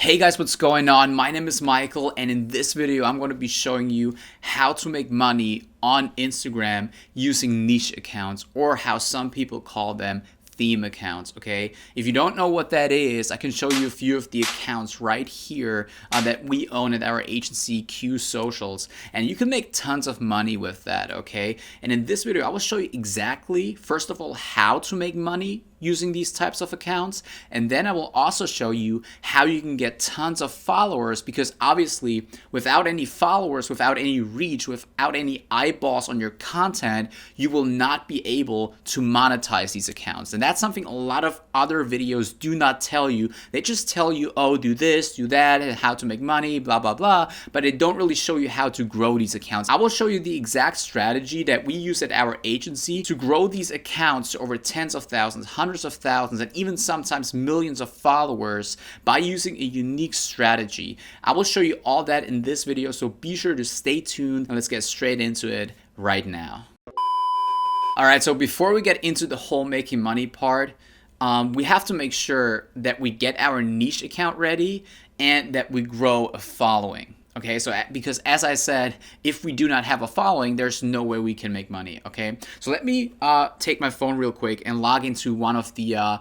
Hey guys, what's going on? My name is Michael, and in this video I'm going to be showing you how to make money on Instagram using niche accounts, or how some people call them theme accounts. Okay, if you don't know what that is, I can show you a few of the accounts right here that we own at our agency Qsocials, and you can make tons of money with that. Okay, and in this video I will show you exactly, first of all, how to make money using these types of accounts, and then I will also show you how you can get tons of followers, because obviously without any followers, without any reach, without any eyeballs on your content, you will not be able to monetize these accounts. And that's something a lot of other videos do not tell you. They just tell you, oh, do this, do that, and how to make money, blah blah blah, but they don't really show you how to grow these accounts. I will show you the exact strategy that we use at our agency to grow these accounts to over tens of thousands, hundreds of thousands, and even sometimes millions of followers by using a unique strategy. I will show you all that in this video, so be sure to stay tuned, and let's get straight into it right now. Alright, so before we get into the whole making money part, we have to make sure that we get our niche account ready and that we grow a following. Okay, so because as I said, if we do not have a following, there's no way we can make money. Okay, so let me take my phone real quick and log into one of the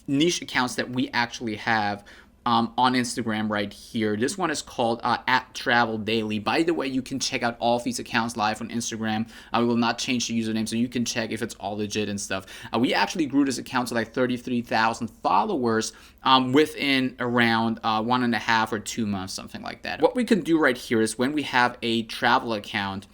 niche accounts that we actually have on Instagram right here. This one is called @TravelDaily. By the way, you can check out all of these accounts live on Instagram. We will not change the username, so you can check if it's all legit and stuff. We actually grew this account to like 33,000 followers within around 1.5 or 2 months, something like that. What we can do right here is, when we have a travel account,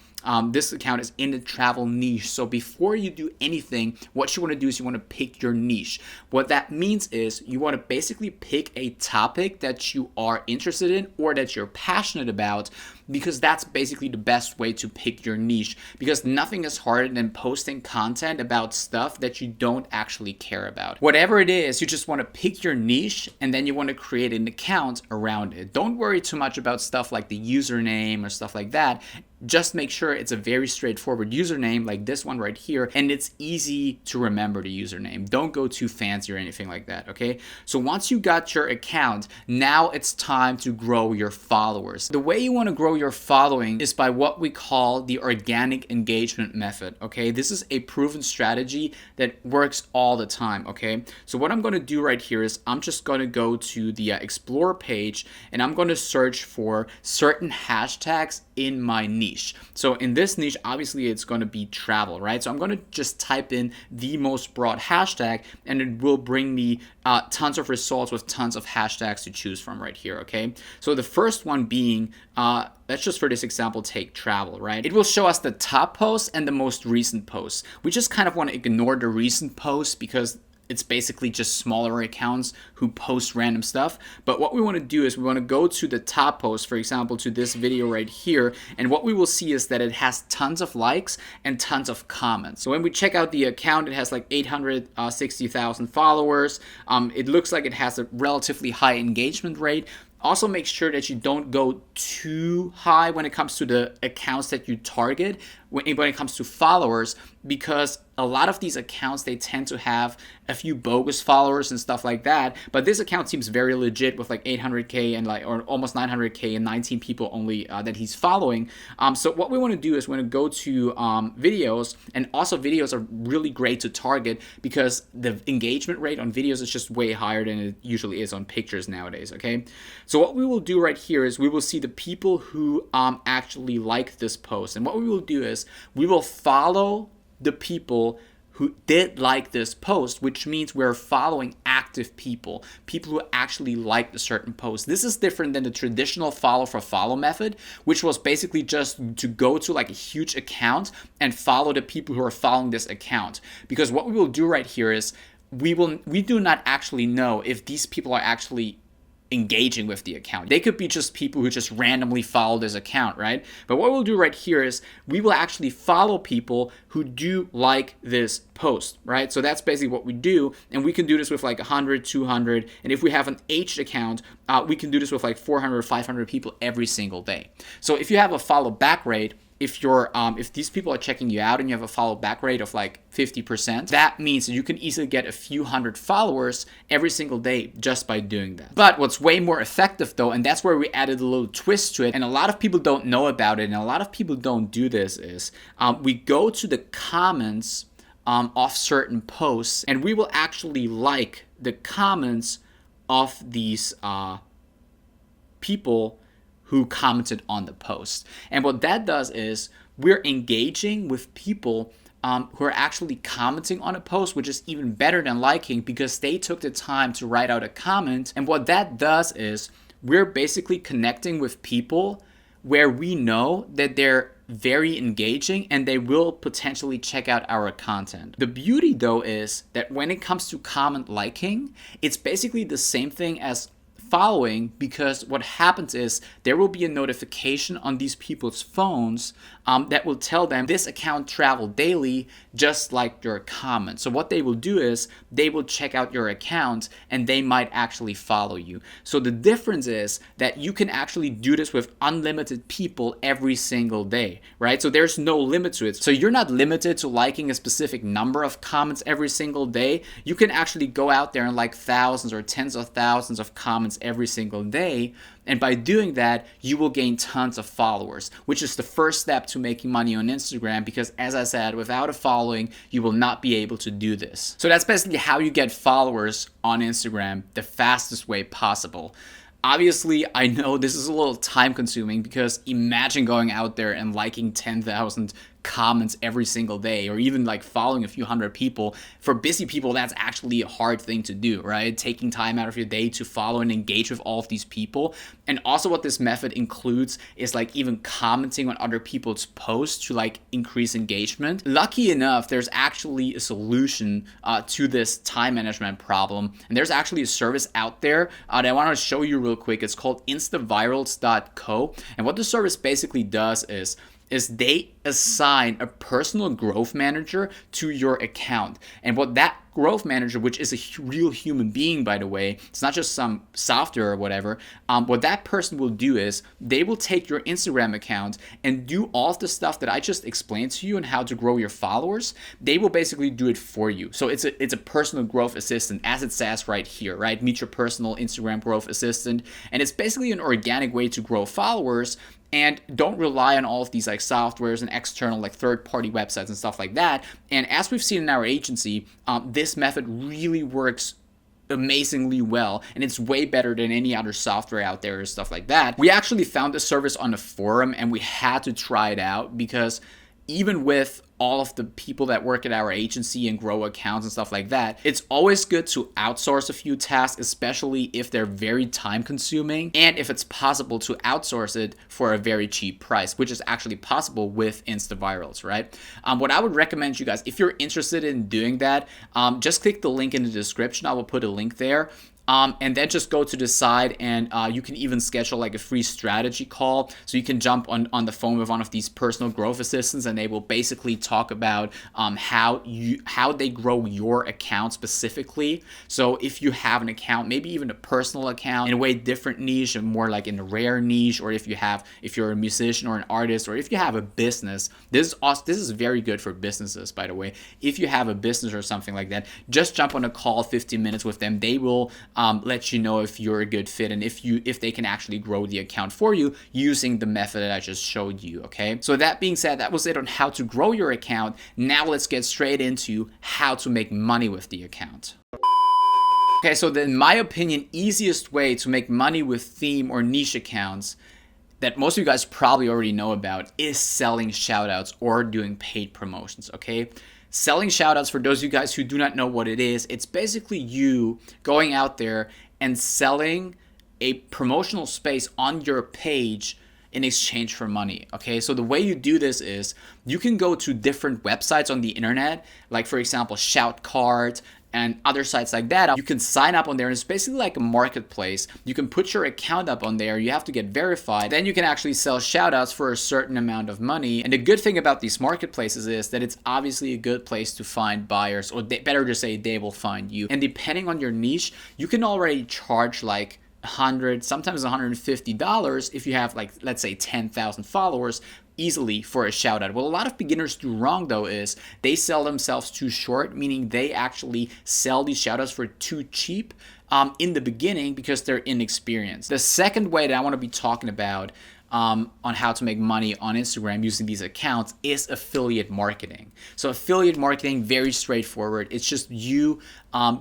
this account is in the travel niche. So before you do anything, what you want to do is you want to pick your niche. What that means is you want to basically pick a topic that you are interested in or that you're passionate about, because that's basically the best way to pick your niche, because nothing is harder than posting content about stuff that you don't actually care about. Whatever it is, you just want to pick your niche, and then you want to create an account around it. Don't worry too much about stuff like the username or stuff like that. Just make sure it's a very straightforward username like this one right here, and it's easy to remember the username. Don't go too fancy or anything like that, okay? So once you got your account, now it's time to grow your followers. The way you want to grow your following is by what we call the organic engagement method, okay? This is a proven strategy that works all the time, okay? So what I'm going to do right here is I'm just going to go to the Explore page, and I'm going to search for certain hashtags in my niche. So in this niche, obviously it's going to be travel, right? So I'm going to just type in the most broad hashtag, and it will bring me tons of results with tons of hashtags to choose from right here, okay? So the first one being, let's just for this example take travel, right? It will show us the top posts and the most recent posts. We just kind of want to ignore the recent posts because it's basically just smaller accounts who post random stuff. But what we want to do is we want to go to the top post, for example, to this video right here. And what we will see is that it has tons of likes and tons of comments. So when we check out the account, it has like 860,000 followers. It looks like it has a relatively high engagement rate. Also, make sure that you don't go too high when it comes to the accounts that you target when it comes to followers, because a lot of these accounts, they tend to have a few bogus followers and stuff like that. But this account seems very legit with like 800K and or almost 900K and 19 people only that he's following. So what we want to do is we want to go to videos, and also videos are really great to target because the engagement rate on videos is just way higher than it usually is on pictures nowadays, okay? So what we will do right here is we will see the people who actually like this post, and what we will do is we will follow the people who did like this post, which means we're following active people who actually liked a certain post. This is different than the traditional follow for follow method, which was basically just to go to like a huge account and follow the people who are following this account. Because what we will do right here is we do not actually know if these people are actually engaging with the account. They could be just people who just randomly follow this account, right? But what we'll do right here is we will actually follow people who do like this post, right? So that's basically what we do, and we can do this with like 100, 200, and if we have an aged account, we can do this with like 400, 500 people every single day. So if you have a follow back rate if these people are checking you out and you have a follow back rate of like 50%, that means that you can easily get a few hundred followers every single day just by doing that. But what's way more effective though, and that's where we added a little twist to it, and a lot of people don't know about it, and a lot of people don't do this, is we go to the comments of certain posts, and we will actually like the comments of these people who commented on the post. And what that does is we're engaging with people who are actually commenting on a post, which is even better than liking because they took the time to write out a comment. And what that does is we're basically connecting with people where we know that they're very engaging and they will potentially check out our content. The beauty though is that when it comes to comment liking, it's basically the same thing as following, because what happens is there will be a notification on these people's phones that will tell them this account traveled daily, just like your comment. So what they will do is they will check out your account and they might actually follow you. So the difference is that you can actually do this with unlimited people every single day, right? So there's no limit to it. So you're not limited to liking a specific number of comments every single day. You can actually go out there and like thousands or tens of thousands of comments every single day. And by doing that, you will gain tons of followers, which is the first step to making money on Instagram, because as I said, without a following, you will not be able to do this. So that's basically how you get followers on Instagram the fastest way possible. Obviously, I know this is a little time consuming, because imagine going out there and liking 10,000 comments every single day, or even like following a few hundred people. For busy people, that's actually a hard thing to do, right? Taking time out of your day to follow and engage with all of these people. And also what this method includes is like even commenting on other people's posts to like increase engagement. Lucky enough, there's actually a solution to this time management problem. And there's actually a service out there that I want to show you real quick. It's called Instavirals.co. And what the service basically does is they assign a personal growth manager to your account. And what that growth manager, which is a real human being, by the way, it's not just some software or whatever, what that person will do is they will take your Instagram account and do all of the stuff that I just explained to you and how to grow your followers. They will basically do it for you. So it's a personal growth assistant, as it says right here, right? Meet your personal Instagram growth assistant. And it's basically an organic way to grow followers. And don't rely on all of these like softwares and external like third-party websites and stuff like that. And as we've seen in our agency, this method really works amazingly well, and it's way better than any other software out there and stuff like that. We actually found the service on a forum and we had to try it out, because even with all of the people that work at our agency and grow accounts and stuff like that, it's always good to outsource a few tasks, especially if they're very time consuming, and if it's possible to outsource it for a very cheap price, which is actually possible with Instavirals, right? What I would recommend you guys, if you're interested in doing that, just click the link in the description. I will put a link there. And then just go to the side, and you can even schedule like a free strategy call. So you can jump on the phone with one of these personal growth assistants, and they will basically talk about how they grow your account specifically. So if you have an account, maybe even a personal account in a way different niche, and more like in a rare niche, or if you're a musician or an artist, or if you have a business, this is very good for businesses, by the way. If you have a business or something like that, just jump on a call 15 minutes with them. They will let you know if you're a good fit and if they can actually grow the account for you using the method that I just showed you, okay? So that being said, that was it on how to grow your account. Now let's get straight into how to make money with the account. Okay, so the, in my opinion, easiest way to make money with theme or niche accounts that most of you guys probably already know about is selling shoutouts or doing paid promotions, okay? Selling shoutouts, for those of you guys who do not know what it is, it's basically you going out there and selling a promotional space on your page in exchange for money, okay? So the way you do this is you can go to different websites on the internet, like for example, Shoutcard, and other sites like that. You can sign up on there, and it's basically like a marketplace. You can put your account up on there, you have to get verified, then you can actually sell shoutouts for a certain amount of money. And the good thing about these marketplaces is that it's obviously a good place to find buyers, or better to say, they will find you. And depending on your niche, you can already charge like $100, sometimes $150 if you have, like, let's say 10,000 followers easily for a shout out. What a lot of beginners do wrong though is they sell themselves too short, meaning they actually sell these shout outs for too cheap in the beginning because they're inexperienced. The second way that I want to be talking about on how to make money on Instagram using these accounts is affiliate marketing. So affiliate marketing, very straightforward. It's just you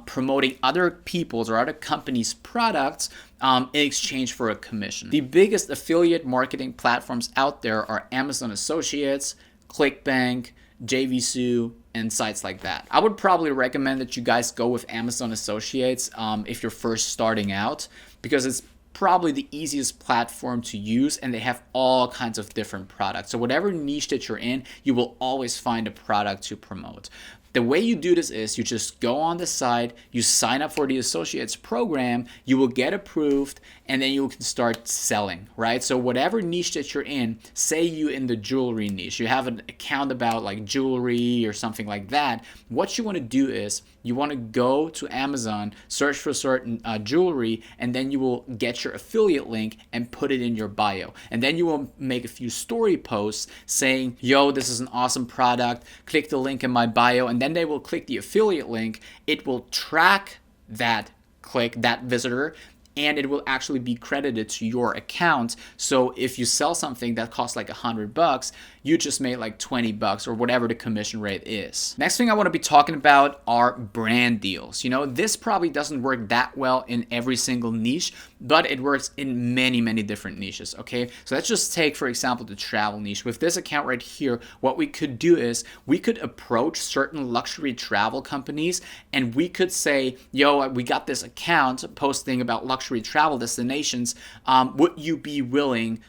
promoting other people's or other companies' products in exchange for a commission. The biggest affiliate marketing platforms out there are Amazon Associates, ClickBank, JVSU, and sites like that. I would probably recommend that you guys go with Amazon Associates if you're first starting out, because it's probably the easiest platform to use, and they have all kinds of different products. So whatever niche that you're in, you will always find a product to promote. The way you do this is you just go on the site, you sign up for the Associates program, you will get approved, and then you can start selling, right? So whatever niche that you're in, say you in the jewelry niche, you have an account about like jewelry or something like that, what you want to do is you want to go to Amazon, search for certain jewelry, and then you will get your affiliate link and put it in your bio. And then you will make a few story posts saying, yo, this is an awesome product, click the link in my bio, and then they will click the affiliate link. It will track that click, that visitor, and it will actually be credited to your account. So if you sell something that costs like $100, you just made like $20 or whatever the commission rate is. Next thing I want to be talking about are brand deals. You know, this probably doesn't work that well in every single niche, but it works in many, many different niches, okay? So let's just take, for example, the travel niche. With this account right here, what we could do is we could approach certain luxury travel companies and we could say, yo, we got this account posting about luxury travel destinations. Would you be willing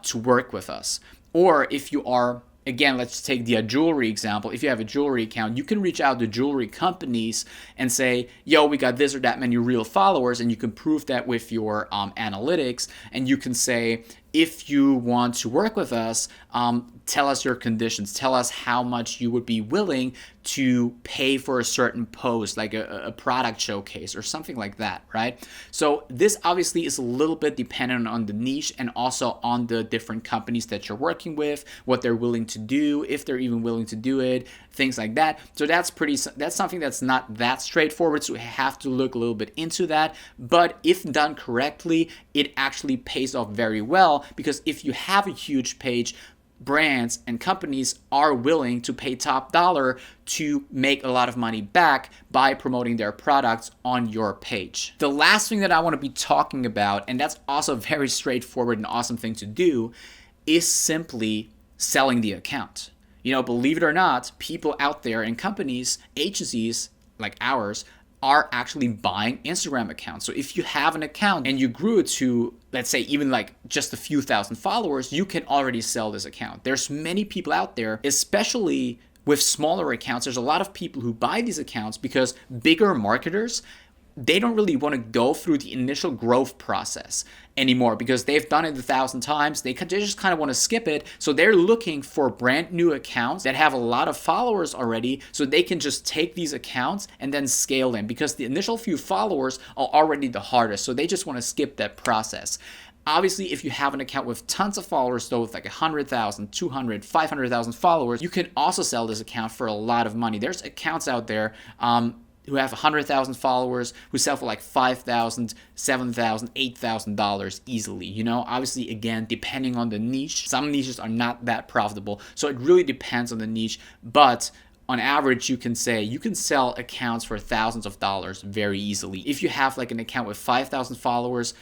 to work with us? Or if you are, again, let's take the jewelry example. If you have a jewelry account, you can reach out to jewelry companies and say, yo, we got this or that many real followers, and you can prove that with your analytics, and you can say, if you want to work with us, tell us your conditions. Tell us how much you would be willing to pay for a certain post, like a product showcase or something like that, right? So this obviously is a little bit dependent on the niche and also on the different companies that you're working with, what they're willing to do, if they're even willing to do it, things like that. So that's something that's not that straightforward. So we have to look a little bit into that. But if done correctly, it actually pays off very well, because if you have a huge page, brands and companies are willing to pay top dollar to make a lot of money back by promoting their products on your page. The last thing that I want to be talking about, and that's also a very straightforward and awesome thing to do, is simply selling the account. You know, believe it or not, people out there and companies, agencies like ours, are actually buying Instagram accounts. So if you have an account and you grew it to, let's say, even like just a few thousand followers, you can already sell this account. There's many people out there, especially with smaller accounts. There's a lot of people who buy these accounts because bigger marketers, they don't really want to go through the initial growth process anymore because they've done it 1,000 times. They just kind of want to skip it. So they're looking for brand new accounts that have a lot of followers already, so they can just take these accounts and then scale them, because the initial few followers are already the hardest. So they just want to skip that process. Obviously, if you have an account with tons of followers, though, with like 100,000, 200, 500,000 followers, you can also sell this account for a lot of money. There's accounts out there who have 100,000 followers who sell for like $5,000, $7,000, $8,000 easily. You know, obviously, again, depending on the niche, some niches are not that profitable. So it really depends on the niche. But on average, you can say you can sell accounts for thousands of dollars very easily. If you have like an account with 5,000 followers,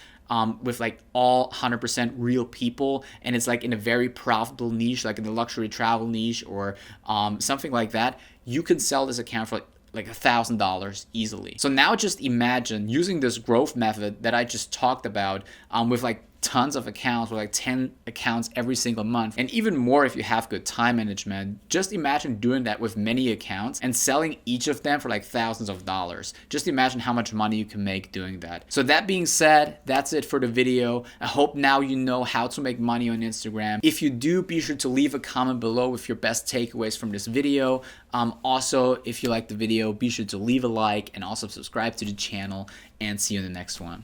with like all 100% real people, and it's like in a very profitable niche, like in the luxury travel niche or something like that, you can sell this account for like $1,000 easily. So now just imagine using this growth method that I just talked about with like tons of accounts, with like 10 accounts every single month, and even more if you have good time management. Just imagine doing that with many accounts and selling each of them for like thousands of dollars. Just imagine how much money you can make doing that. So that being said, that's it for the video. I hope now you know how to make money on Instagram. If you do, be sure to leave a comment below with your best takeaways from this video. Also, if you like the video, be sure to leave a like and also subscribe to the channel, and see you in the next one.